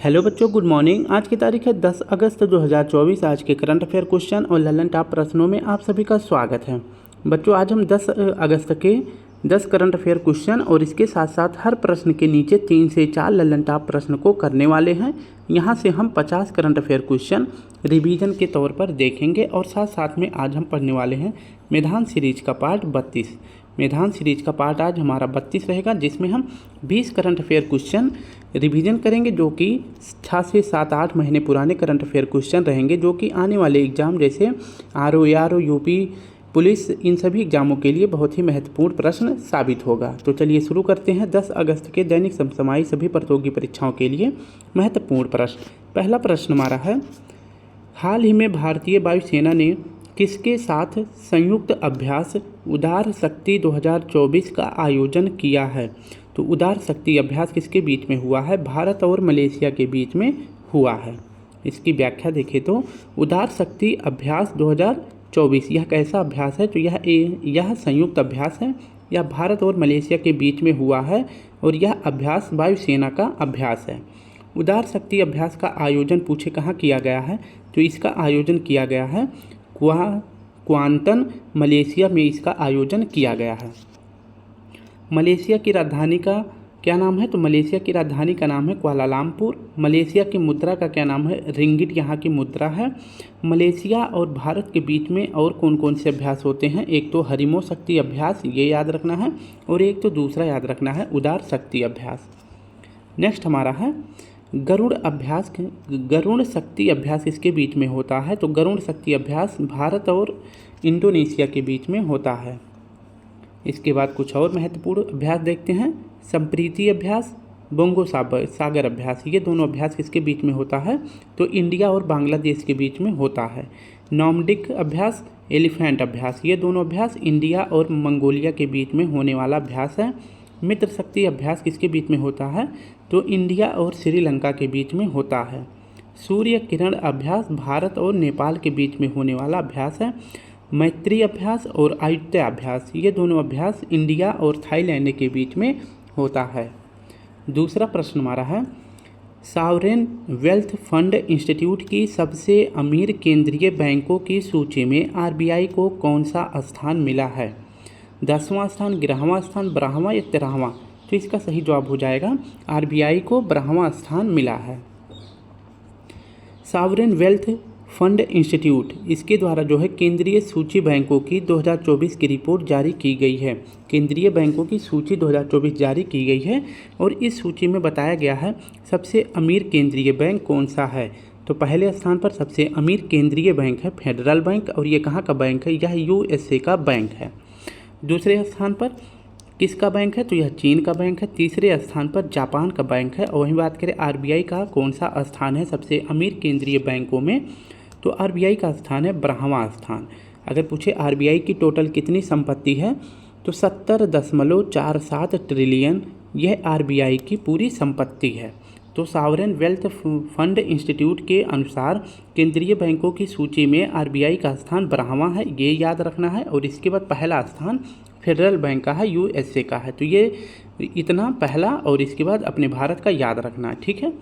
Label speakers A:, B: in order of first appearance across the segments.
A: Hello बच्चों, good morning. आज की तारीख है 10 अगस्त 2024। आज के करंट अफेयर क्वेश्चन और ललन टॉप प्रश्नों में आप सभी का स्वागत है। बच्चों, आज हम 10 अगस्त के 10 करंट अफेयर क्वेश्चन और इसके साथ साथ हर प्रश्न के नीचे 3 से 4 ललन टॉप प्रश्न को करने वाले हैं। यहाँ से हम 50 करंट अफेयर क्वेश्चन रिवीजन के तौर पर देखेंगे और साथ साथ में आज हम पढ़ने वाले हैं मैदान सीरीज का पार्ट 32। मैदान सीरीज का पार्ट आज हमारा 32 रहेगा, जिसमें हम 20 करंट अफेयर क्वेश्चन रिवीजन करेंगे, जो कि 6 से 7-8 महीने पुराने करंट अफेयर क्वेश्चन रहेंगे, जो कि आने वाले एग्जाम जैसे RO, यूपी पुलिस, इन सभी एग्जामों के लिए बहुत ही महत्वपूर्ण प्रश्न साबित होगा। तो चलिए शुरू करते हैं 10 अगस्त के दैनिक समसामयिक सभी प्रतियोगी परीक्षाओं के लिए महत्वपूर्ण प्रश्न। पहला प्रश्न हमारा है, हाल ही में भारतीय वायुसेना ने किसके साथ संयुक्त अभ्यास उदार शक्ति 2024 का आयोजन किया है? तो उदार शक्ति अभ्यास किसके बीच में हुआ है? भारत और मलेशिया के बीच में हुआ है। इसकी व्याख्या देखें तो उदार शक्ति अभ्यास 2024 यह कैसा अभ्यास है? तो यह संयुक्त अभ्यास है, यह भारत और मलेशिया के बीच में हुआ है और यह अभ्यास वायुसेना का अभ्यास है। उदार शक्ति अभ्यास का आयोजन पूछे कहाँ किया गया है? तो इसका आयोजन किया गया है क्वांटन, मलेशिया में इसका आयोजन किया गया है। मलेशिया की राजधानी का क्या नाम है? तो मलेशिया की राजधानी का नाम है कुआलालंपुर। मलेशिया की मुद्रा का क्या नाम है? रिंगिट यहाँ की मुद्रा है। मलेशिया और भारत के बीच में और कौन कौन से अभ्यास होते हैं? एक तो हरिमो शक्ति अभ्यास, ये याद रखना है, और एक तो दूसरा याद रखना है उदार शक्ति अभ्यास। नेक्स्ट हमारा है गरुड़ अभ्यास। गरुड़ शक्ति अभ्यास किसके बीच में होता है? तो गरुड़ शक्ति अभ्यास भारत और इंडोनेशिया के बीच में होता है। इसके बाद कुछ और महत्वपूर्ण अभ्यास देखते हैं। संप्रीति अभ्यास, बोंगो सागर अभ्यास, ये दोनों अभ्यास किसके बीच में होता है? तो इंडिया और बांग्लादेश के बीच में होता है। नॉर्डिक अभ्यास, एलिफेंट अभ्यास, ये दोनों अभ्यास इंडिया और मंगोलिया के बीच में होने वाला अभ्यास है। मित्र शक्ति अभ्यास किसके बीच में होता है? तो इंडिया और श्रीलंका के बीच में होता है। सूर्य किरण अभ्यास भारत और नेपाल के बीच में होने वाला अभ्यास है। मैत्री अभ्यास और आयुत्य अभ्यास, ये दोनों अभ्यास इंडिया और थाईलैंड के बीच में होता है। दूसरा प्रश्न हमारा है, सॉवरेन वेल्थ फंड इंस्टीट्यूट की सबसे अमीर केंद्रीय बैंकों की सूची में RBI को कौन सा स्थान मिला है? 10वां स्थान, 11वां स्थान, 12वां या 13वां? तो इसका सही जवाब हो जाएगा RBI को 12वां स्थान मिला है। सॉवरेन वेल्थ फंड इंस्टीट्यूट, इसके द्वारा जो है केंद्रीय सूची बैंकों की 2024 की रिपोर्ट जारी की गई है। केंद्रीय बैंकों की सूची 2024 जारी की गई है और इस सूची में बताया गया है सबसे अमीर केंद्रीय बैंक कौन सा है। तो पहले स्थान पर सबसे अमीर केंद्रीय बैंक है फेडरल बैंक, और ये कहाँ का बैंक है? यह USA का बैंक है। दूसरे स्थान पर किसका बैंक है? तो यह चीन का बैंक है। तीसरे स्थान पर जापान का बैंक है। और वहीं बात करें RBI का कौन सा स्थान है सबसे अमीर केंद्रीय बैंकों में? तो RBI का स्थान है 12वां स्थान। अगर पूछे RBI की टोटल कितनी संपत्ति है, तो 70.47 ट्रिलियन यह RBI की पूरी संपत्ति है। तो सॉवरेन वेल्थ फंड इंस्टीट्यूट के अनुसार केंद्रीय बैंकों की सूची में RBI का स्थान 12वां है, ये याद रखना है। और इसके बाद पहला स्थान फेडरल बैंक का है, USA का है। तो ये इतना पहला, और इसके बाद अपने भारत का याद रखना है, ठीक है।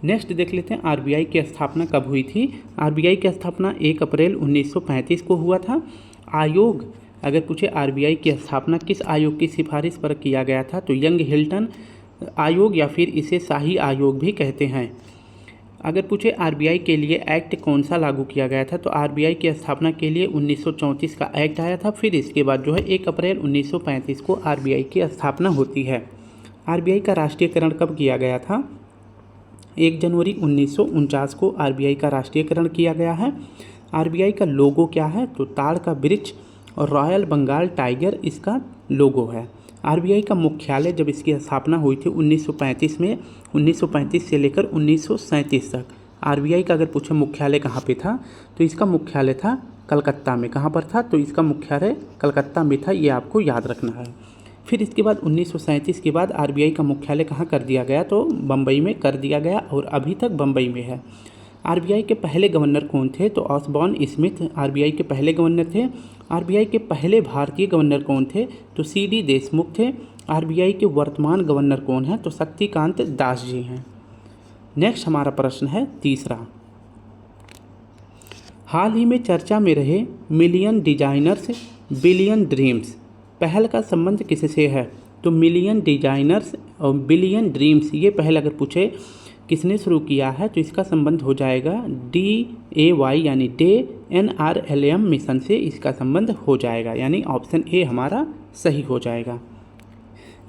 A: नेक्स्ट देख लेते हैं RBI की स्थापना कब हुई थी। RBI की स्थापना 1 अप्रैल 1935 को हुआ था। आयोग, अगर पूछे RBI की स्थापना किस आयोग की सिफारिश पर किया गया था, तो यंग हिल्टन आयोग या फिर इसे शाही आयोग भी कहते हैं। अगर पूछे RBI के लिए एक्ट कौन सा लागू किया गया था, तो RBI की स्थापना के लिए 1934 का एक्ट आया था। फिर इसके बाद जो है 1 अप्रैल 1935 को RBI की स्थापना होती है। RBI का राष्ट्रीयकरण कब किया गया था? 1 जनवरी 1949 को RBI का राष्ट्रीयकरण किया गया है। RBI का लोगो क्या है? तो ताड़ का वृक्ष और रॉयल बंगाल टाइगर इसका लोगो है। RBI का मुख्यालय जब इसकी स्थापना हुई थी 1935 में, 1935 से लेकर 1937 तक RBI का अगर पूछे मुख्यालय कहाँ पे था, तो इसका मुख्यालय था कलकत्ता में। कहाँ पर था? तो इसका मुख्यालय कलकत्ता में था, ये आपको याद रखना है। फिर इसके बाद 1937 के बाद RBI का मुख्यालय कहाँ कर दिया गया? तो बम्बई में कर दिया गया, और अभी तक बम्बई में है। RBI के पहले गवर्नर कौन थे? तो ऑसबॉर्न स्मिथ RBI के पहले गवर्नर थे। RBI के पहले भारतीय गवर्नर कौन थे? तो CD देशमुख थे। RBI के वर्तमान गवर्नर कौन है? तो शक्तिकांत दास जी हैं। नेक्स्ट हमारा प्रश्न है तीसरा, हाल ही में चर्चा में रहे मिलियन डिजाइनर्स बिलियन ड्रीम्स पहल का संबंध किससे है? तो मिलियन डिजाइनर्स और बिलियन ड्रीम्स ये पहल अगर पूछे किसने शुरू किया है तो इसका संबंध हो जाएगा DAY यानी NRLM मिशन से इसका संबंध हो जाएगा, यानी ऑप्शन ए हमारा सही हो जाएगा।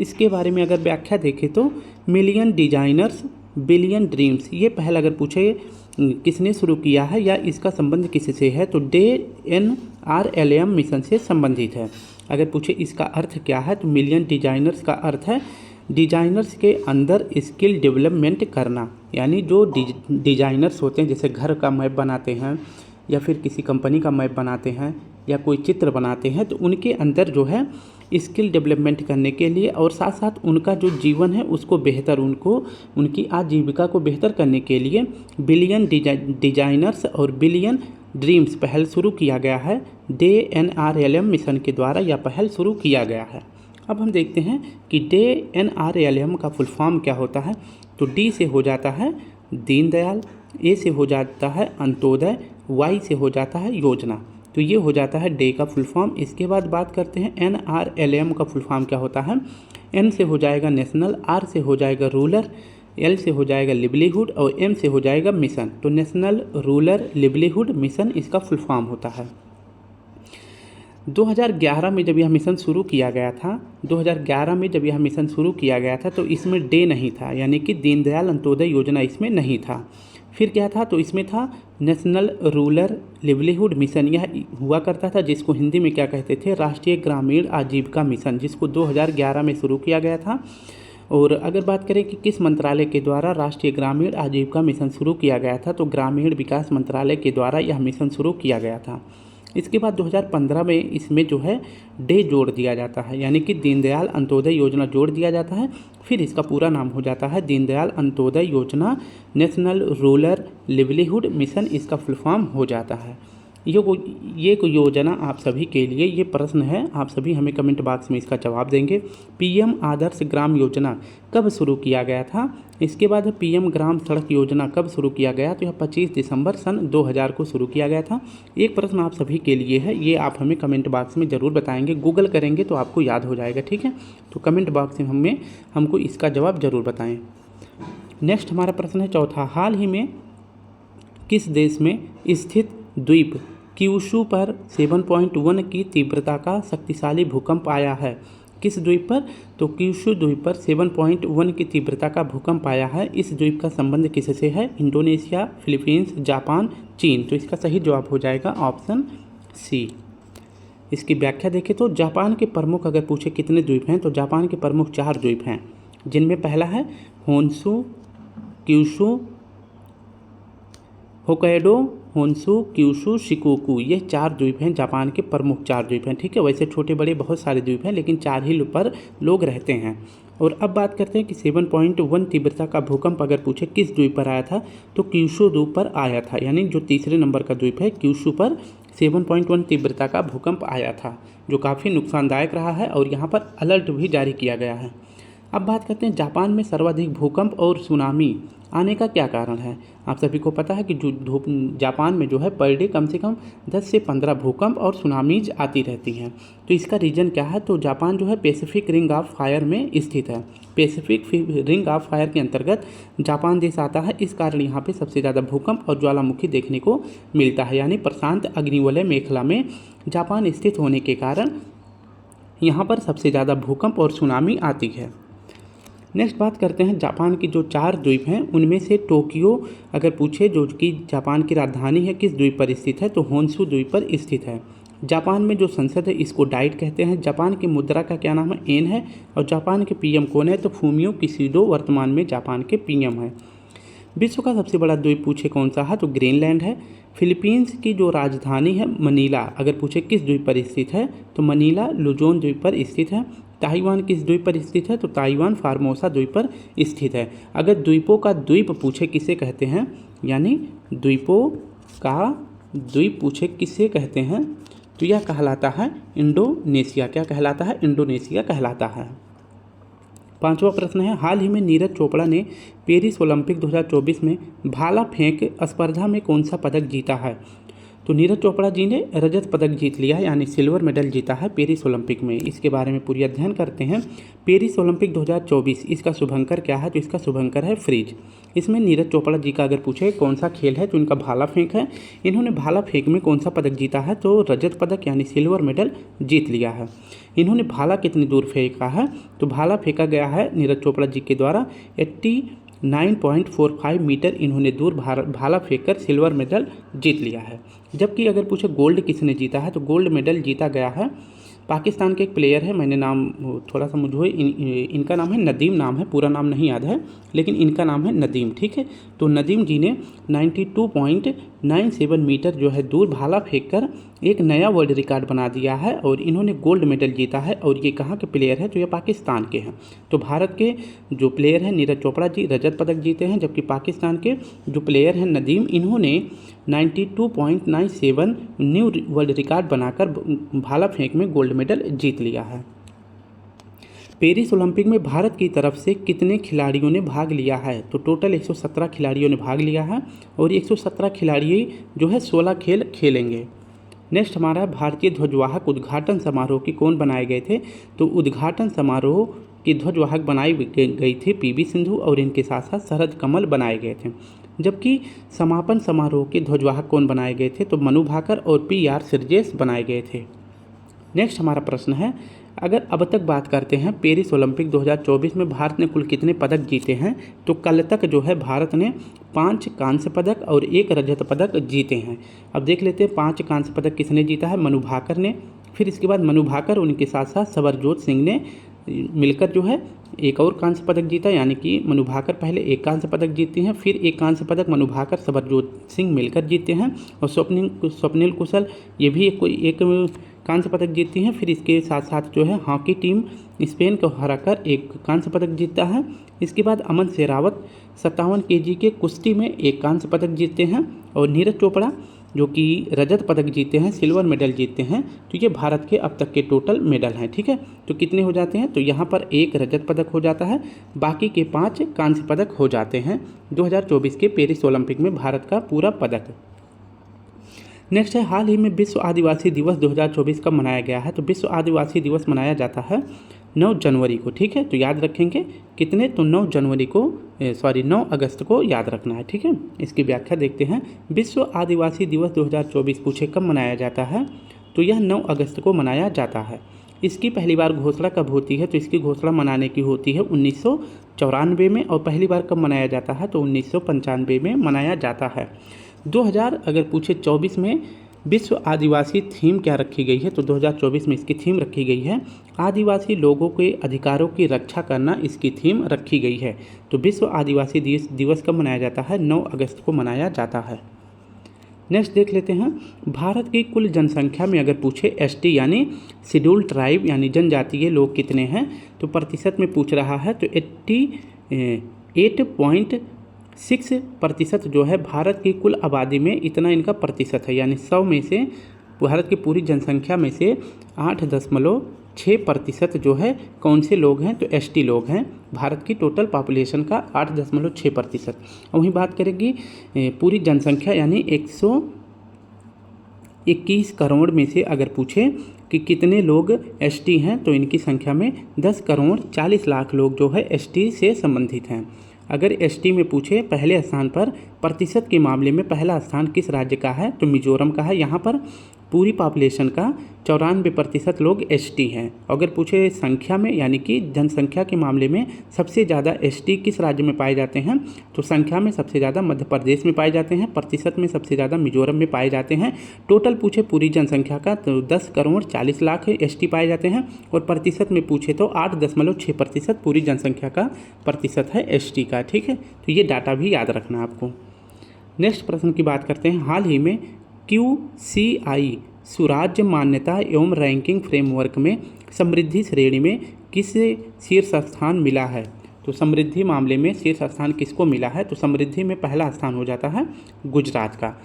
A: इसके बारे में अगर व्याख्या देखें तो मिलियन डिजाइनर्स बिलियन ड्रीम्स ये पहल अगर पूछे किसने शुरू किया है या इसका संबंध किससे है तो NRLM मिशन से संबंधित है। अगर पूछे इसका अर्थ क्या है तो मिलियन डिजाइनर्स का अर्थ है डिजाइनर्स के अंदर स्किल डेवलपमेंट करना, यानी जो डिजाइनर्स होते हैं जैसे घर का मैप बनाते हैं या फिर किसी कंपनी का मैप बनाते हैं या कोई चित्र बनाते हैं तो उनके अंदर जो है स्किल डेवलपमेंट करने के लिए और साथ साथ उनका जो जीवन है उसको बेहतर उनकी आजीविका को बेहतर करने के लिए बिलियन डिजाइनर्स और बिलियन ड्रीम्स पहल शुरू किया गया है। NRLM मिशन के द्वारा यह पहल शुरू किया गया है। अब हम देखते हैं कि NRLM का फुल फॉर्म क्या होता है। तो D से हो जाता है दीनदयाल, A से हो जाता है अंत्योदय, Y से हो जाता है योजना। तो ये हो जाता है डे का फुल फॉर्म। इसके बाद बात करते हैं NRLM का फुल फॉर्म क्या होता है। N से हो जाएगा नेशनल, R से हो जाएगा रूरल, L से हो जाएगा लिवलीहुड और M से हो जाएगा मिशन। तो नेशनल रूरल लिवलीहुड मिशन इसका फुल फॉर्म होता है। 2011 में जब यह मिशन शुरू किया गया था 2011 में जब यह मिशन शुरू किया गया था तो इसमें डे नहीं था, यानी कि दीनदयाल अंत्योदय योजना इसमें नहीं था। फिर क्या था तो इसमें था नेशनल रूरल लिवलीहुड मिशन। यह हुआ करता था जिसको हिंदी में क्या कहते थे, राष्ट्रीय ग्रामीण आजीविका मिशन, जिसको 2011 में शुरू किया गया था। और अगर बात करें कि किस मंत्रालय के द्वारा राष्ट्रीय ग्रामीण आजीविका मिशन शुरू किया गया था तो ग्रामीण विकास मंत्रालय के द्वारा यह मिशन शुरू किया गया था। इसके बाद 2015 में इसमें जो है डे जोड़ दिया जाता है, यानी कि दीनदयाल अंत्योदय योजना जोड़ दिया जाता है। फिर इसका पूरा नाम हो जाता है दीनदयाल अंत्योदय योजना नेशनल रूरल लिवलीहुड मिशन, इसका फुल फॉर्म हो जाता है। ये कोई योजना आप सभी के लिए ये प्रश्न है, आप सभी हमें कमेंट बॉक्स में इसका जवाब देंगे। PM आदर्श ग्राम योजना कब शुरू किया गया था। इसके बाद PM ग्राम सड़क योजना कब शुरू किया गया तो यह 25 दिसंबर सन 2000 को शुरू किया गया था। एक प्रश्न आप सभी के लिए है, ये आप हमें कमेंट बॉक्स में ज़रूर बताएंगे, गूगल करेंगे तो आपको याद हो जाएगा, ठीक है। तो कमेंट बॉक्स में हमको इसका जवाब ज़रूर बताएँ। नेक्स्ट हमारा प्रश्न है चौथा, हाल ही में किस देश में स्थित द्वीप क्यूशू पर 7.1 की तीव्रता का शक्तिशाली भूकंप आया है। किस द्वीप पर तो क्यूशू द्वीप पर 7.1 की तीव्रता का भूकंप आया है। इस द्वीप का संबंध किससे है, इंडोनेशिया, फिलीपींस, जापान, चीन। तो इसका सही जवाब हो जाएगा ऑप्शन सी। इसकी व्याख्या देखें तो जापान के प्रमुख अगर पूछे कितने द्वीप हैं तो जापान के प्रमुख 4 द्वीप हैं, जिनमें पहला है Honshu, Kyushu, Hokkaido, Honshu, Kyushu, Shikoku. ये 4 द्वीप हैं, जापान के प्रमुख 4 द्वीप हैं, ठीक है। वैसे छोटे बड़े बहुत सारे द्वीप हैं लेकिन 4 ही पर लोग रहते हैं। और अब बात करते हैं कि 7.1 तीव्रता का भूकंप अगर पूछे किस द्वीप पर आया था तो क्यूशू द्वीप पर आया था, यानी जो तीसरे नंबर का द्वीप है क्यूशू पर 7.1 तीव्रता का भूकंप आया था, जो काफ़ी नुकसानदायक रहा है और यहाँ पर अलर्ट भी जारी किया गया है। अब बात करते हैं जापान में सर्वाधिक भूकंप और सुनामी आने का क्या कारण है। आप सभी को पता है कि जो जापान में जो है पर डे कम से कम 10 से 15 भूकंप और सुनामीज आती रहती हैं। तो इसका रीज़न क्या है तो जापान जो है पैसिफिक रिंग ऑफ फायर में स्थित है। पैसिफिक रिंग ऑफ फायर के अंतर्गत जापान देश आता है, इस कारण यहाँ पे सबसे ज़्यादा भूकंप और ज्वालामुखी देखने को मिलता है, यानी प्रशांत अग्निवलय मेखला में जापान स्थित होने के कारण यहाँ पर सबसे ज़्यादा भूकंप और सुनामी आती है। नेक्स्ट बात करते हैं जापान की जो 4 द्वीप हैं उनमें से टोक्यो अगर पूछे जो कि जापान की राजधानी है किस द्वीप पर स्थित है तो होन्शु द्वीप पर स्थित है। जापान में जो संसद है इसको डाइट कहते हैं। जापान की मुद्रा का क्या नाम है, येन है। और जापान के PM कौन है तो फूमियो किशिडो वर्तमान में जापान के PM है। विश्व का सबसे बड़ा द्वीप पूछे कौन सा है तो ग्रीनलैंड है। फिलीपींस की जो राजधानी है मनीला अगर पूछे किस द्वीप पर स्थित है तो मनीला लुजोन द्वीप पर स्थित है। ताइवान किस द्वीप पर स्थित है तो ताइवान फार्मोसा द्वीप पर स्थित है। अगर द्वीपों का द्वीप पूछे किसे कहते हैं, यानी द्वीपों का द्वीप पूछे किसे कहते हैं तो यह कहलाता है इंडोनेशिया। क्या कहलाता है, इंडोनेशिया कहलाता है। 5वां प्रश्न है, हाल ही में नीरज चोपड़ा ने पेरिस ओलंपिक 2024 में भाला फेंक स्पर्धा में कौन सा पदक जीता है? तो नीरज चोपड़ा जी ने रजत पदक जीत लिया है, यानी सिल्वर मेडल जीता है पेरिस ओलंपिक में। इसके बारे में पूरी अध्ययन करते हैं। पेरिस ओलंपिक 2024 इसका शुभंकर क्या है? तो इसका शुभंकर है फ्रीज। इसमें नीरज चोपड़ा जी का अगर पूछे कौन सा खेल है, तो इनका भाला फेंक है। इन्होंने भाला फेंक में कौन सा पदक जीता है? तो रजत पदक यानी सिल्वर मेडल जीत लिया है। इन्होंने भाला कितनी दूर फेंका है? तो भाला फेंका गया है नीरज चोपड़ा जी के द्वारा 89.45 मीटर इन्होंने दूर भाला फेंककर सिल्वर मेडल जीत लिया है। जबकि अगर पूछे गोल्ड किसने जीता है, तो गोल्ड मेडल जीता गया है पाकिस्तान के एक प्लेयर है, मैंने नाम थोड़ा सा मुझे इनका नाम है नदीम नाम है, पूरा नाम नहीं याद है, लेकिन इनका नाम है नदीम, ठीक है। तो नदीम जी ने 92.97 मीटर जो है दूर भाला फेंककर एक नया वर्ल्ड रिकॉर्ड बना दिया है और इन्होंने गोल्ड मेडल जीता है। और ये कहाँ के प्लेयर है? तो ये पाकिस्तान के हैं। तो भारत के जो प्लेयर हैं नीरज चोपड़ा जी रजत पदक जीते हैं, जबकि पाकिस्तान के जो प्लेयर हैं नदीम, इन्होंने 92.97 न्यू वर्ल्ड रिकॉर्ड बनाकर भाला फेंक में गोल्ड मेडल जीत लिया है। पेरिस ओलंपिक में भारत की तरफ से कितने खिलाड़ियों ने भाग लिया है? तो टोटल 117 खिलाड़ियों ने भाग लिया है और 117 खिलाड़ी जो है 16 खेल खेलेंगे। नेक्स्ट हमारा है, भारतीय ध्वजवाहक उद्घाटन समारोह की कौन बनाए गए थे? तो उद्घाटन समारोह की ध्वजवाहक बनाई गई थी पीवी सिंधु और इनके साथ साथ शरद कमल बनाए गए थे। जबकि समापन समारोह के ध्वजवाहक कौन बनाए गए थे? तो मनु भाकर और PR सिरजेश बनाए गए थे। नेक्स्ट हमारा प्रश्न है, अगर अब तक बात करते हैं पेरिस ओलंपिक 2024 में भारत ने कुल कितने पदक जीते हैं? तो कल तक जो है भारत ने 5 कांस्य पदक और 1 रजत पदक जीते हैं। अब देख लेते हैं 5 कांस्य पदक किसने जीता है? मनु भाकर ने। फिर इसके बाद मनु भाकर उनके साथ साथ सबरजोत सिंह ने मिलकर जो है एक और कांस्य पदक जीता, यानी कि मनु भाकर पहले 1 कांस्य पदक जीते हैं, फिर 1 कांस्य पदक मनु भाकर सबरजोत सिंह मिलकर जीते हैं और स्वप्निल कुशल ये भी एक कांस्य पदक जीतती हैं। फिर इसके साथ साथ जो है हॉकी टीम स्पेन को हराकर 1 कांस्य पदक जीतता है। इसके बाद अमन शेरावत 57 kg के कुश्ती में 1 कांस्य पदक जीतते हैं और नीरज चोपड़ा जो कि रजत पदक जीते हैं, सिल्वर मेडल जीतते हैं। तो ये भारत के अब तक के टोटल मेडल हैं, ठीक है। तो कितने हो जाते हैं? तो यहाँ पर 1 रजत पदक हो जाता है, बाकी के 5 कांस्य पदक हो जाते हैं 2024 के पेरिस ओलंपिक में भारत का पूरा पदक। नेक्स्ट है, हाल ही में विश्व आदिवासी दिवस 2024 कब मनाया गया है? तो विश्व आदिवासी दिवस मनाया जाता है 9 जनवरी को, ठीक है। तो याद रखेंगे कितने? तो 9 अगस्त को याद रखना है, ठीक है। इसकी व्याख्या देखते हैं। विश्व आदिवासी दिवस 2024 पूछे कब मनाया जाता है? तो यह 9 अगस्त को मनाया जाता है। इसकी पहली बार घोषणा कब होती है? तो इसकी घोषणा मनाने की होती है 1994 में और पहली बार कब मनाया जाता है? तो 1995 में मनाया जाता है। 2000 अगर पूछे 24 में विश्व आदिवासी थीम क्या रखी गई है? तो 2024 में इसकी थीम रखी गई है आदिवासी लोगों के अधिकारों की रक्षा करना, इसकी थीम रखी गई है। तो विश्व आदिवासी दिवस कब मनाया जाता है? 9 अगस्त को मनाया जाता है। नेक्स्ट देख लेते हैं, भारत की कुल जनसंख्या में अगर पूछे ST यानी शेड्यूल्ड ट्राइब यानी जनजातीय लोग कितने हैं? तो प्रतिशत में पूछ रहा है, तो 88.6% जो है भारत की कुल आबादी में इतना इनका प्रतिशत है, यानी 100 में से भारत की पूरी जनसंख्या में से 8.6% जो है कौन से लोग हैं? तो ST लोग हैं भारत की टोटल पॉपुलेशन का 8.6%। और वहीं बात करेंगी पूरी जनसंख्या यानी 121 करोड़ में से अगर पूछे कि कितने लोग ST हैं, तो इनकी संख्या में 10 करोड़ 40 लाख लोग जो है ST से संबंधित हैं। अगर ST में पूछे पहले स्थान पर प्रतिशत के मामले में पहला स्थान किस राज्य का है? तो मिजोरम का है। यहाँ पर पूरी पॉपुलेशन का 94% लोग ST हैं। अगर पूछे संख्या में यानी कि जनसंख्या के मामले में सबसे ज़्यादा ST किस राज्य में पाए जाते हैं? तो संख्या में सबसे ज़्यादा मध्य प्रदेश में पाए जाते हैं, प्रतिशत में सबसे ज़्यादा मिजोरम में पाए जाते हैं। टोटल पूछे पूरी जनसंख्या का तो 10 करोड़ 40 लाख ST पाए जाते हैं और प्रतिशत में पूछे तो 8.6% पूरी जनसंख्या का प्रतिशत है ST का, ठीक है। तो ये डाटा भी याद रखना आपको। नेक्स्ट प्रश्न की बात करते हैं, हाल ही में QCI सुराज्य मान्यता एवं रैंकिंग फ्रेमवर्क में समृद्धि श्रेणी में किस शीर्ष स्थान मिला है? तो समृद्धि मामले में शीर्ष स्थान किसको मिला है? तो समृद्धि में पहला स्थान हो जाता है गुजरात का।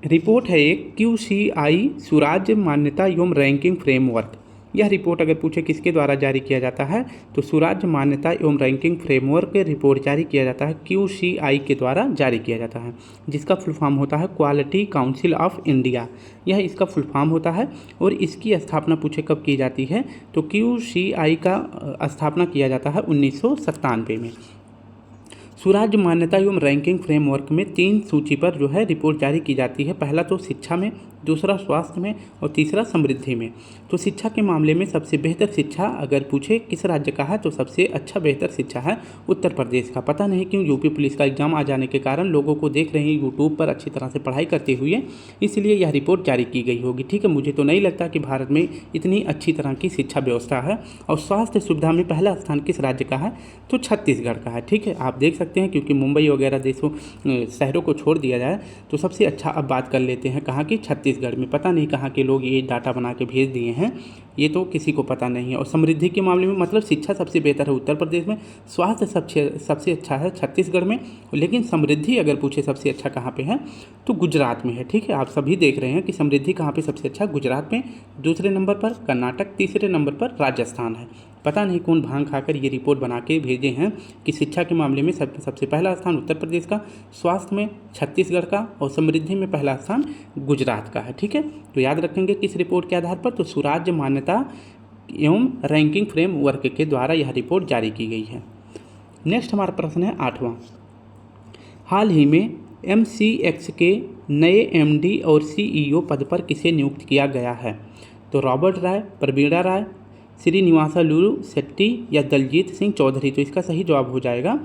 A: रिपोर्ट है एक QCI सुराज्य मान्यता एवं रैंकिंग फ्रेमवर्क। यह रिपोर्ट अगर पूछे किसके द्वारा जारी किया जाता है तो सुराज्य मान्यता एवं रैंकिंग फ्रेमवर्क रिपोर्ट जारी किया जाता है QCI के द्वारा जारी किया जाता है, जिसका फुल फॉर्म होता है क्वालिटी काउंसिल ऑफ इंडिया। यह इसका फुल फॉर्म होता है और इसकी स्थापना पूछे कब की जाती है तो QCI का स्थापना किया जाता है 1997 में। सुराज्य मान्यता एवं रैंकिंग फ्रेमवर्क में 3 सूची पर जो है रिपोर्ट जारी की जाती है। पहला तो शिक्षा में, दूसरा स्वास्थ्य में और तीसरा समृद्धि में। तो शिक्षा के मामले में सबसे बेहतर शिक्षा अगर पूछे किस राज्य का है तो सबसे अच्छा बेहतर शिक्षा है उत्तर प्रदेश का। पता नहीं क्यों यूपी पुलिस का एग्जाम आ जाने के कारण लोगों को देख रहे हैं यूट्यूब पर अच्छी तरह से पढ़ाई करते हुए, इसलिए यह रिपोर्ट जारी की गई होगी। ठीक है, मुझे तो नहीं लगता कि भारत में इतनी अच्छी तरह की शिक्षा व्यवस्था है। और स्वास्थ्य सुविधा में पहला स्थान किस राज्य का है तो छत्तीसगढ़ का है। ठीक है, आप देख सकते हैं क्योंकि मुंबई वगैरह देशों शहरों को छोड़ दिया जाए तो सबसे अच्छा अब बात कर लेते हैं कहाँ की, छत्तीसगढ़ में। पता नहीं कहाँ के लोग ये डाटा बना के भेज दिए हैं, ये तो किसी को पता नहीं है। और समृद्धि के मामले में मतलब शिक्षा सबसे बेहतर है उत्तर प्रदेश में, स्वास्थ्य सबसे अच्छा है छत्तीसगढ़ में, लेकिन समृद्धि अगर पूछे सबसे अच्छा कहाँ पे है तो गुजरात में है। ठीक है, आप सभी देख रहे हैं कि समृद्धि कहाँ पे सबसे अच्छा, गुजरात में, दूसरे नंबर पर कर्नाटक, तीसरे नंबर पर राजस्थान है। पता नहीं कौन भांग खाकर ये रिपोर्ट बना के भेजे हैं कि शिक्षा के मामले में सबसे पहला स्थान उत्तर प्रदेश का, स्वास्थ्य में छत्तीसगढ़ का और समृद्धि में पहला स्थान गुजरात का है। ठीक है, तो याद रखेंगे किस रिपोर्ट के आधार पर तो सुराज्य मान्यता एवं रैंकिंग फ्रेमवर्क के द्वारा यह रिपोर्ट जारी की गई है। नेक्स्ट हमारा प्रश्न है 8वां। हाल ही में MCX के नए MD और CEO पद पर किसे नियुक्त किया गया है तो रॉबर्ट राय, प्रवीणा राय, श्रीनिवासा लुलु शेट्टी या दलजीत सिंह चौधरी। तो इसका सही जवाब हो जाएगा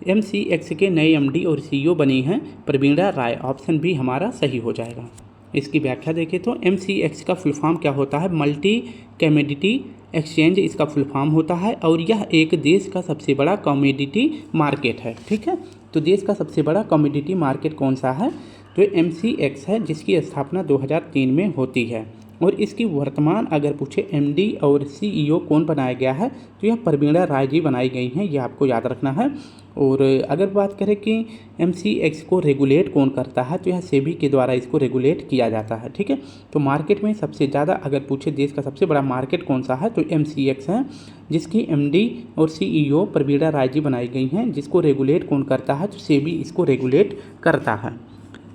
A: MCX के नए MD और CEO बनी हैं प्रवीणा राय। ऑप्शन बी हमारा सही हो जाएगा। इसकी व्याख्या देखें तो MCX का फुल फॉर्म क्या होता है, मल्टी कमोडिटी एक्सचेंज इसका फुल फॉर्म होता है और यह एक देश का सबसे बड़ा कमोडिटी मार्केट है। ठीक है, तो देश का सबसे बड़ा कमोडिटी मार्केट कौन सा है तो MCX है, जिसकी स्थापना 2003 में होती है। और इसकी वर्तमान अगर पूछे MD और CEO कौन बनाया गया है तो यह प्रवीणा राय जी बनाई गई हैं, ये आपको याद रखना है। और अगर बात करें कि MCX को रेगुलेट कौन करता है तो यह सेबी के द्वारा इसको रेगुलेट किया जाता है। ठीक है, तो मार्केट में सबसे ज़्यादा अगर पूछे देश का सबसे बड़ा मार्केट कौन सा है तो MCX है, जिसकी MD और CEO प्रवीणा राय जी बनाई गई हैं। जिसको रेगुलेट कौन करता है तो सेबी इसको रेगुलेट करता है।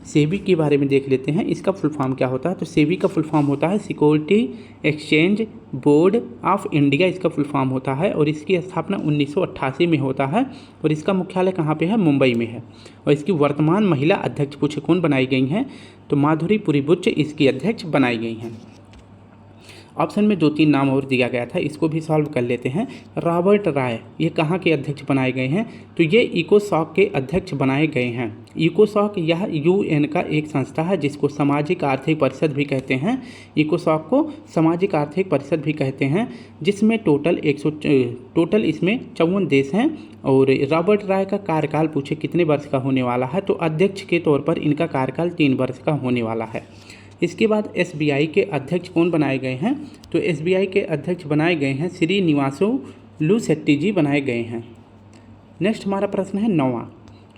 A: सेबी के बारे में देख लेते हैं, इसका फुल फॉर्म क्या होता है तो सेबी का फुल फॉर्म होता है security exchange board of India, इसका फुल फॉर्म होता है। और इसकी स्थापना 1988 में होता है और इसका मुख्यालय कहाँ पे है, मुंबई में है। और इसकी वर्तमान महिला अध्यक्ष पूछे कौन बनाई गई हैं तो माधुरी पुरी बुच्च इसकी अध्यक्ष बनाई गई हैं। ऑप्शन में 2-3 नाम और दिया गया था, इसको भी सॉल्व कर लेते हैं। रॉबर्ट राय ये कहाँ के अध्यक्ष बनाए गए हैं तो ये इकोसॉक के अध्यक्ष बनाए गए हैं। इकोसॉक यह UN का एक संस्था है जिसको सामाजिक आर्थिक परिषद भी कहते हैं। इकोसॉक को सामाजिक आर्थिक परिषद भी कहते हैं, जिसमें टोटल इसमें 54 देश हैं। और रॉबर्ट राय का कार्यकाल पूछे कितने वर्ष का होने वाला है तो अध्यक्ष के तौर पर इनका कार्यकाल 3 वर्ष का होने वाला है। इसके बाद SBI के अध्यक्ष कौन बनाए गए हैं तो SBI के अध्यक्ष बनाए गए हैं श्रीनिवासो लू शेट्टी जी बनाए गए हैं। नेक्स्ट हमारा प्रश्न है 9वां।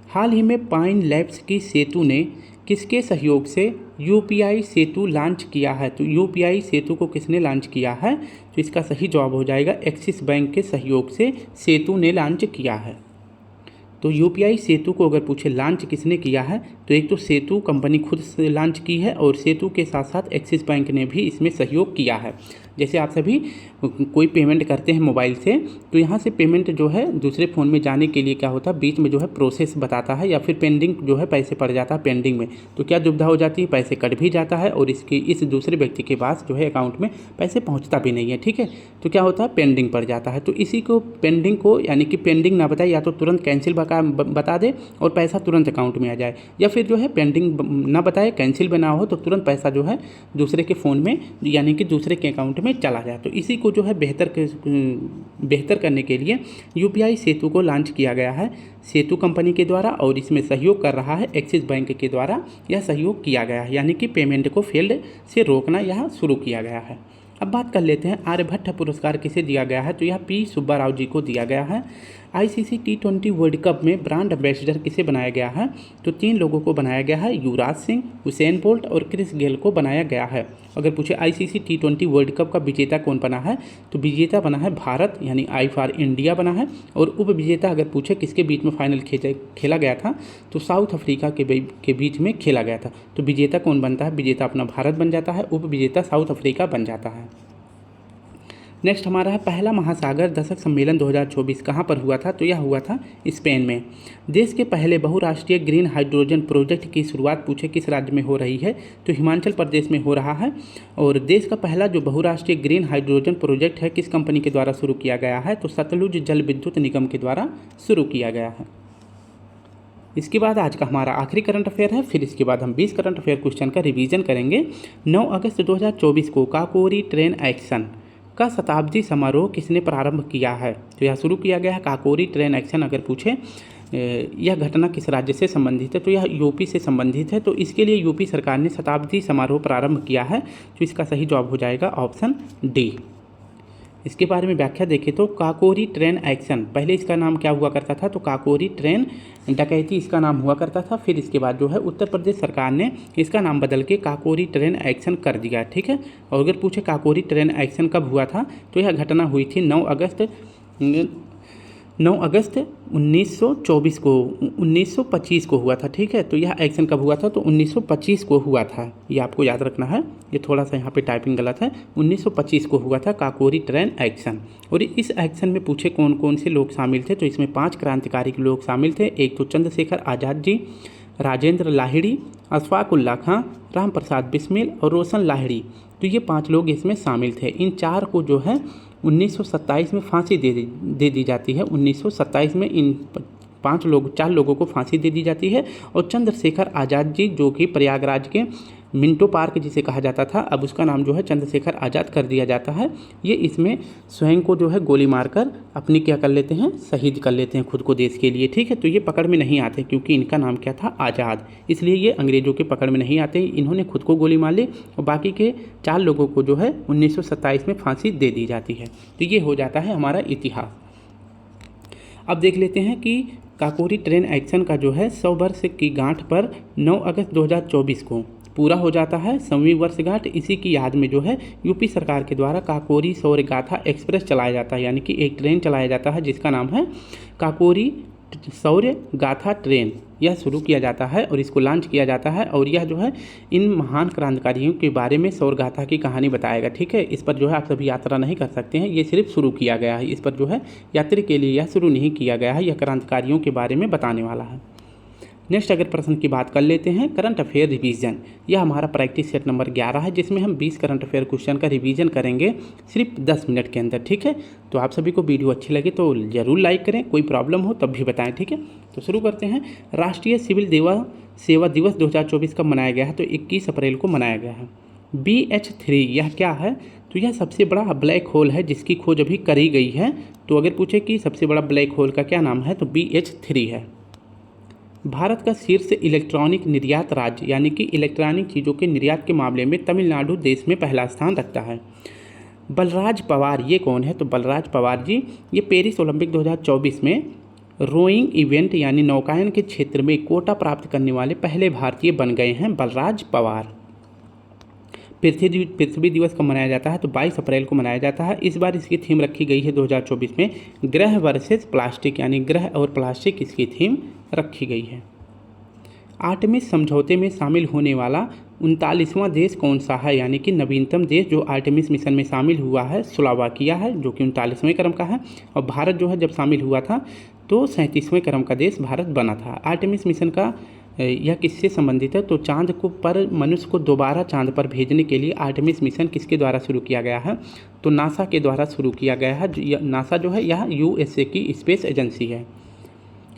A: हाल ही में पाइन लैब्स की सेतु ने किसके सहयोग से UPI सेतु लॉन्च किया है तो UPI सेतु को किसने लॉन्च किया है तो इसका सही जवाब हो जाएगा एक्सिस बैंक के सहयोग से सेतु ने लॉन्च किया है। तो UPI सेतु को अगर पूछे लॉन्च किसने किया है तो एक तो सेतु कंपनी खुद से लॉन्च की है और सेतु के साथ साथ एक्सिस बैंक ने भी इसमें सहयोग किया है। जैसे आप सभी कोई पेमेंट करते हैं मोबाइल से तो यहाँ से पेमेंट जो है दूसरे फ़ोन में जाने के लिए क्या होता है बीच में जो है प्रोसेस बताता है या फिर पेंडिंग जो है पैसे पड़ जाता है पेंडिंग में, तो क्या दुविधा हो जाती है, पैसे कट भी जाता है और इस दूसरे व्यक्ति के पास जो है अकाउंट में पैसे पहुँचता भी नहीं है। ठीक है, तो क्या होता है पेंडिंग पड़ जाता है। तो इसी को पेंडिंग को यानी कि पेंडिंग ना बताए या तो तुरंत कैंसिल बता दे और पैसा तुरंत अकाउंट में आ जाए, या फिर जो है पेंडिंग ना बताए कैंसिल भी ना हो तो तुरंत पैसा जो है दूसरे के फ़ोन में यानी कि दूसरे के अकाउंट में चला जाए। तो इसी को जो है बेहतर करने के लिए UPI सेतु को लॉन्च किया गया है सेतु कंपनी के द्वारा और इसमें सहयोग कर रहा है एक्सिस बैंक के द्वारा यह सहयोग किया गया है, यानी कि पेमेंट को फेल्ड से रोकना यहाँ शुरू किया गया है। अब बात कर लेते हैं आर्यभट्ट पुरस्कार किसे दिया गया है तो यह P सुब्बाराव जी को दिया गया है। आईसीसी T20 वर्ल्ड कप में ब्रांड एम्बेसडर किसे बनाया गया है? तो 3 लोगों को बनाया गया है, युवराज सिंह, हुसैन बोल्ट और क्रिस गेल को बनाया गया है। अगर पूछे आईसीसी T20 वर्ल्ड कप का विजेता कौन बना है, तो विजेता बना है भारत यानी आई फॉर इंडिया बना है। और उप विजेता अगर पूछे किसके बीच में फाइनल खेला गया था, तो साउथ अफ्रीका के बीच में खेला गया था। तो विजेता कौन बनता है? विजेता अपना भारत बन जाता है, उप विजेता साउथ अफ्रीका बन जाता है। नेक्स्ट हमारा है पहला महासागर दशक सम्मेलन 2024 कहाँ पर हुआ था? तो यह हुआ था स्पेन में। देश के पहले बहुराष्ट्रीय ग्रीन हाइड्रोजन प्रोजेक्ट की शुरुआत पूछे किस राज्य में हो रही है? तो हिमाचल प्रदेश में हो रहा है। और देश का पहला जो बहुराष्ट्रीय ग्रीन हाइड्रोजन प्रोजेक्ट है किस कंपनी के द्वारा शुरू किया गया है? तो सतलुज जल विद्युत निगम के द्वारा शुरू किया गया है। इसके बाद आज का हमारा आखिरी करंट अफेयर है, फिर इसके बाद हम 20 करंट अफेयर क्वेश्चन का रिवीजन करेंगे। 9 अगस्त 2024 को काकोरी ट्रेन एक्शन का शताब्दी समारोह किसने प्रारंभ किया है? तो यह शुरू किया गया है काकोरी ट्रेन एक्शन। अगर पूछे यह घटना किस राज्य से संबंधित है, तो यह यूपी से संबंधित है। तो इसके लिए यूपी सरकार ने शताब्दी समारोह प्रारंभ किया है। तो इसका सही जवाब हो जाएगा ऑप्शन डी। इसके बारे में व्याख्या देखें तो काकोरी ट्रेन एक्शन, पहले इसका नाम क्या हुआ करता था? तो काकोरी ट्रेन डकैती इसका नाम हुआ करता था। फिर इसके बाद जो है उत्तर प्रदेश सरकार ने इसका नाम बदल के काकोरी ट्रेन एक्शन कर दिया, ठीक है। और अगर पूछे काकोरी ट्रेन एक्शन कब हुआ था, तो यह घटना हुई थी 9 अगस्त 1924 को 1925 को हुआ था, ठीक है। तो यह एक्शन कब हुआ था? तो 1925 को हुआ था, ये आपको याद रखना है। ये थोड़ा सा यहाँ पे टाइपिंग गलत है, 1925 को हुआ था काकोरी ट्रेन एक्शन। और इस एक्शन में पूछे कौन कौन से लोग शामिल थे, तो इसमें 5 क्रांतिकारी लोग शामिल थे। एक तो चंद्रशेखर आज़ाद जी, राजेंद्र लाहिड़ी, अशफाक उल्लाह खां, राम प्रसाद बिस्मिल और रोशन लाहिड़ी। तो ये 5 लोग इसमें शामिल थे। इन 4 को जो है 1927 में फांसी दे दी जाती है। 1927 में इन 4 लोगों को फांसी दे दी जाती है। और चंद्रशेखर आज़ाद जी जो कि प्रयागराज के मिंटो पार्क जिसे कहा जाता था, अब उसका नाम जो है चंद्रशेखर आज़ाद कर दिया जाता है। ये इसमें स्वयं को जो है गोली मारकर अपनी क्या कर लेते हैं, शहीद कर लेते हैं खुद को देश के लिए, ठीक है। तो ये पकड़ में नहीं आते क्योंकि इनका नाम क्या था, आज़ाद, इसलिए ये अंग्रेजों के पकड़ में नहीं आते। इन्होंने खुद को गोली मार ली और बाकी के 4 लोगों को जो है 1927 में फांसी दे दी जाती है। तो ये हो जाता है हमारा इतिहास। अब देख लेते हैं कि काकोरी ट्रेन एक्शन का जो है 100 वर्ष की गांठ पर 9 अगस्त 2024 को पूरा हो जाता है 100वीं वर्षगांठ। इसी की याद में जो है यूपी सरकार के द्वारा काकोरी शौर्य गाथा एक्सप्रेस चलाया जाता है, यानी कि एक ट्रेन चलाया जाता है जिसका नाम है काकोरी शौर्य गाथा ट्रेन। यह शुरू किया जाता है और इसको लॉन्च किया जाता है। और यह जो है इन महान क्रांतिकारियों के बारे में शौर्य गाथा की कहानी बताएगा, ठीक है। इस पर जो है आप सभी यात्रा नहीं कर सकते हैं, ये सिर्फ शुरू किया गया है। इस पर जो है यात्री के लिए यह शुरू नहीं किया गया है, यह क्रांतिकारियों के बारे में बताने वाला है। नेक्स्ट अगर प्रश्न की बात कर लेते हैं, करंट अफेयर रिवीजन। यह हमारा प्रैक्टिस सेट नंबर 11 है, जिसमें हम 20 करंट अफेयर क्वेश्चन का रिवीजन करेंगे सिर्फ 10 मिनट के अंदर, ठीक है। तो आप सभी को वीडियो अच्छी लगे तो ज़रूर लाइक करें, कोई प्रॉब्लम हो तब भी बताएं, ठीक है। तो शुरू करते हैं। राष्ट्रीय सिविल सेवा दिवस 2024 कब मनाया गया है? तो 21 अप्रैल को मनाया गया है। BH3 यह क्या है? तो यह सबसे बड़ा ब्लैक होल है जिसकी खोज अभी करी गई है। तो अगर पूछे कि सबसे बड़ा ब्लैक होल का क्या नाम है, तो BH3 है। भारत का शीर्ष इलेक्ट्रॉनिक निर्यात राज्य, यानी कि इलेक्ट्रॉनिक चीज़ों के निर्यात के मामले में तमिलनाडु देश में पहला स्थान रखता है। बलराज पवार ये कौन है? तो बलराज पवार जी ये पेरिस ओलंपिक 2024 में रोइंग इवेंट यानी नौकायन के क्षेत्र में कोटा प्राप्त करने वाले पहले भारतीय बन गए हैं बलराज पवार। पृथ्वी दिवस कब मनाया जाता है? तो 22 अप्रैल को मनाया जाता है। इस बार इसकी थीम रखी गई है 2024 में ग्रह वर्सेस प्लास्टिक, यानी ग्रह और प्लास्टिक इसकी थीम रखी गई है। आर्टेमिस समझौते में शामिल होने वाला 39वां देश कौन सा है? यानी कि नवीनतम देश जो आर्टेमिस मिशन में शामिल हुआ है स्लोवाकिया है, जो कि 39वें क्रम का है। और भारत जो है जब शामिल हुआ था तो 37वें क्रम का देश भारत बना था। आर्टेमिस मिशन का यह किससे संबंधित है? तो चांद को पर मनुष्य को दोबारा चांद पर भेजने के लिए आर्टेमिस मिशन किसके द्वारा शुरू किया गया है? तो नासा के द्वारा शुरू किया गया है। नासा जो है यह USA की स्पेस एजेंसी है।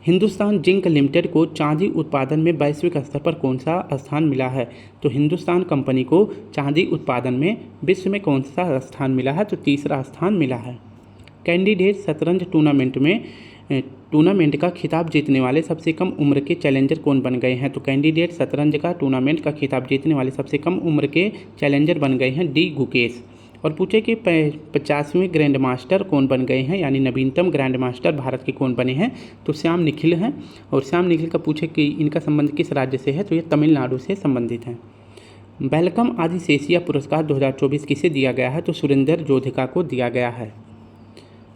A: हिंदुस्तान जिंक लिमिटेड को चांदी उत्पादन में वैश्विक स्तर पर कौन सा स्थान मिला है? तो हिंदुस्तान कंपनी को चांदी उत्पादन में विश्व में कौन सा स्थान मिला है? तो तीसरा स्थान मिला है। कैंडिडेट शतरंज टूर्नामेंट का खिताब जीतने वाले सबसे कम उम्र के चैलेंजर कौन बन गए हैं? तो कैंडिडेट शतरंज का टूर्नामेंट का खिताब जीतने वाले सबसे कम उम्र के चैलेंजर बन गए हैं D गुकेश। और पूछे कि 50वें ग्रैंड मास्टर कौन बन गए हैं, यानी नवीनतम ग्रैंड मास्टर भारत के कौन बने हैं, तो श्याम निखिल हैं। और श्याम निखिल का पूछे कि इनका संबंध किस राज्य से है, तो ये तमिलनाडु से संबंधित हैं। वेलकम आदिशेषिया पुरस्कार 2024 किसे दिया गया है, तो सुरेंद्र जोधिका को दिया गया है।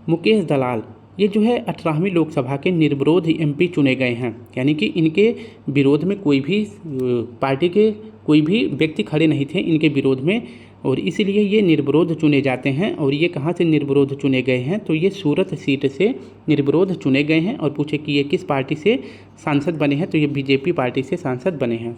A: मुकेश दलाल ये जो है 18वीं लोकसभा के निर्विरोध एमपी चुने गए हैं, यानी कि इनके विरोध में कोई भी पार्टी के कोई भी व्यक्ति खड़े नहीं थे इनके विरोध में, और इसीलिए ये निर्विरोध चुने जाते हैं। और ये कहाँ से निर्विरोध चुने गए हैं, तो ये सूरत सीट से निर्विरोध चुने गए हैं। और पूछे कि ये किस पार्टी से सांसद बने हैं, तो ये बीजेपी पार्टी से सांसद बने हैं।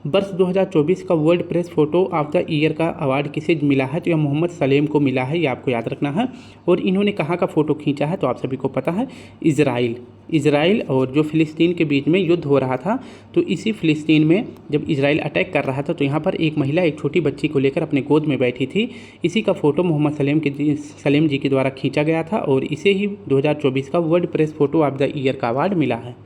A: वर्ष 2024 का world press photo of the year का अवार्ड किसे मिला है, तो यह मोहम्मद सलेम को मिला है, ये आपको याद रखना है। और इन्होंने कहाँ का फ़ोटो खींचा है, तो आप सभी को पता है इज़राइल और जो फ़िलिस्तीन के बीच में युद्ध हो रहा था, तो इसी फ़िलिस्तीन में जब इज़राइल अटैक कर रहा था, तो यहाँ पर एक महिला एक छोटी बच्ची को लेकर अपने गोद में बैठी थी। इसी का फ़ोटो मोहम्मद सलेम जी के द्वारा खींचा गया था, और इसे ही 2024 का world press photo of the year का अवार्ड मिला है।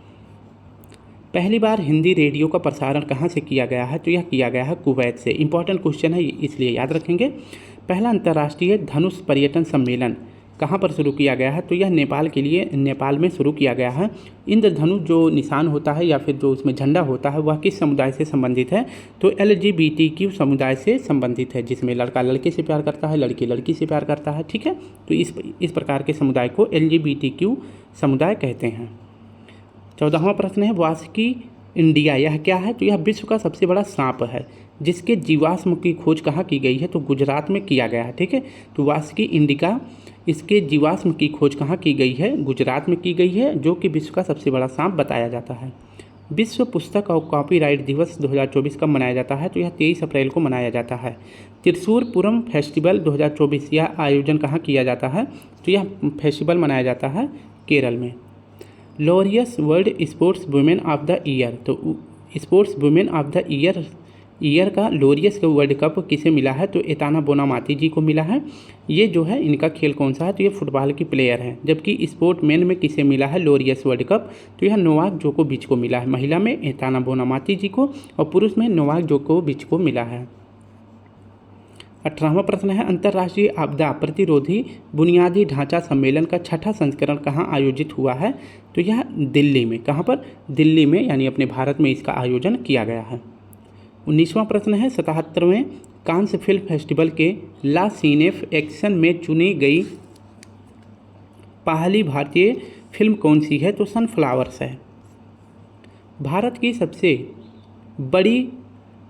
A: पहली बार हिंदी रेडियो का प्रसारण कहाँ से किया गया है, तो यह किया गया है कुवैत से। इंपॉर्टेंट क्वेश्चन है, इसलिए याद रखेंगे। पहला अंतर्राष्ट्रीय धनुष पर्यटन सम्मेलन कहाँ पर शुरू किया गया है, तो यह नेपाल में शुरू किया गया है। इंद्रधनुष जो निशान होता है या फिर जो उसमें झंडा होता है, वह किस समुदाय से संबंधित है, तो LGBTQ समुदाय से संबंधित है, जिसमें लड़का लड़के से प्यार करता है, लड़की लड़की से प्यार करता है। ठीक है, तो इस प्रकार के समुदाय को LGBTQ समुदाय कहते हैं। 14वां प्रश्न है, वासुकी इंडिया यह क्या है, तो यह विश्व का सबसे बड़ा सांप है, जिसके जीवाश्म की खोज कहाँ की गई है, तो गुजरात में किया गया है। ठीक है, तो वासुकी इंडिका इसके जीवाश्म की खोज कहाँ की गई है, गुजरात में की गई है, जो कि विश्व का सबसे बड़ा सांप बताया जाता है। विश्व पुस्तक और कॉपीराइट दिवस 2024 कब मनाया जाता है, तो यह 23 अप्रैल को मनाया जाता है। त्रिशूरपुरम फेस्टिवल 2024 यह आयोजन कहाँ किया जाता है, तो यह फेस्टिवल मनाया जाता है केरल में। Laureus world sports women of the year, तो sports women of the year का लॉरियस का वर्ल्ड कप किसे मिला है, तो एताना बोनामाती जी को मिला है। ये जो है इनका खेल कौन सा है, तो ये फुटबॉल की प्लेयर है। जबकि स्पोर्ट मैन में किसे मिला है लॉरियस वर्ल्ड कप, तो यह नोवाक जोकोविच को मिला है। महिला में एताना बोनामाती जी को और पुरुष में नोवाक जोकोविच को मिला है। 18वां प्रश्न है, अंतर्राष्ट्रीय आपदा प्रतिरोधी बुनियादी ढांचा सम्मेलन का 6ठा संस्करण कहाँ आयोजित हुआ है, तो यह दिल्ली में। कहाँ पर, दिल्ली में, यानी अपने भारत में इसका आयोजन किया गया है। 19वां प्रश्न है, 77वें कांस फिल्म फेस्टिवल के ला सीनेफ एक्शन में चुनी गई पहली भारतीय फिल्म कौन सी है, तो सनफ्लावर्स है। भारत की सबसे बड़ी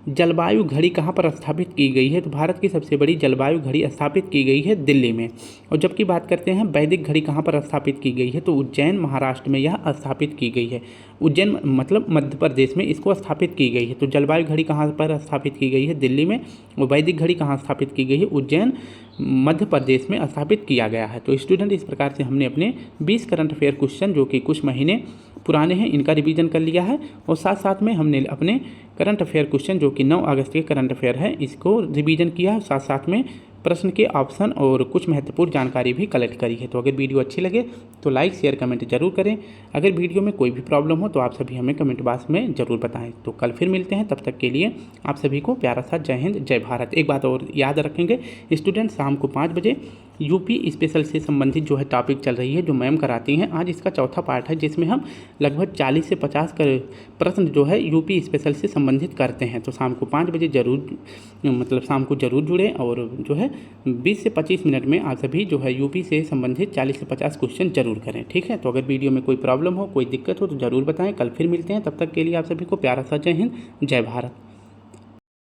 A: जलवायु घड़ी कहाँ पर स्थापित की गई है, तो भारत की सबसे बड़ी जलवायु घड़ी स्थापित की गई है दिल्ली में। और जबकि बात करते हैं वैदिक घड़ी कहाँ पर स्थापित की गई है, तो उज्जैन महाराष्ट्र में यह स्थापित की गई है। उज्जैन मतलब मध्य प्रदेश में इसको स्थापित की गई है। तो जलवायु घड़ी कहाँ पर स्थापित की गई है, दिल्ली में। और वैदिक घड़ी कहाँ स्थापित की गई है, उज्जैन मध्य प्रदेश में स्थापित किया गया है। तो स्टूडेंट, इस प्रकार से हमने अपने 20 करंट अफेयर क्वेश्चन जो कि कुछ महीने पुराने हैं इनका रिवीजन कर लिया है, और साथ साथ में हमने अपने करंट अफेयर क्वेश्चन जो कि 9 अगस्त के करंट अफेयर है इसको रिवीजन किया है, साथ साथ में प्रश्न के ऑप्शन और कुछ महत्वपूर्ण जानकारी भी कलेक्ट करी है। तो अगर वीडियो अच्छी लगे तो लाइक शेयर कमेंट जरूर करें। अगर वीडियो में कोई भी प्रॉब्लम हो तो आप सभी हमें कमेंट बॉक्स में ज़रूर बताएं। तो कल फिर मिलते हैं, तब तक के लिए आप सभी को प्यारा सा जय हिंद जय भारत। एक बात और याद रखेंगे स्टूडेंट, शाम को 5 बजे यूपी स्पेशल से संबंधित जो है टॉपिक चल रही है जो मैम कराती हैं। आज इसका चौथा पार्ट है जिसमें हम लगभग 40 से 50 प्रश्न जो है यूपी स्पेशल से संबंधित करते हैं। तो शाम को 5 बजे शाम को ज़रूर जुड़ें, और जो है 20 से 25 मिनट में आप सभी जो है यूपी से संबंधित 40 से 50 क्वेश्चन जरूर करें। ठीक है, तो अगर वीडियो में कोई प्रॉब्लम हो, कोई दिक्कत हो तो ज़रूर बताएं। कल फिर मिलते हैं, तब तक के लिए आप सभी को प्यारा सा जय हिंद जय भारत।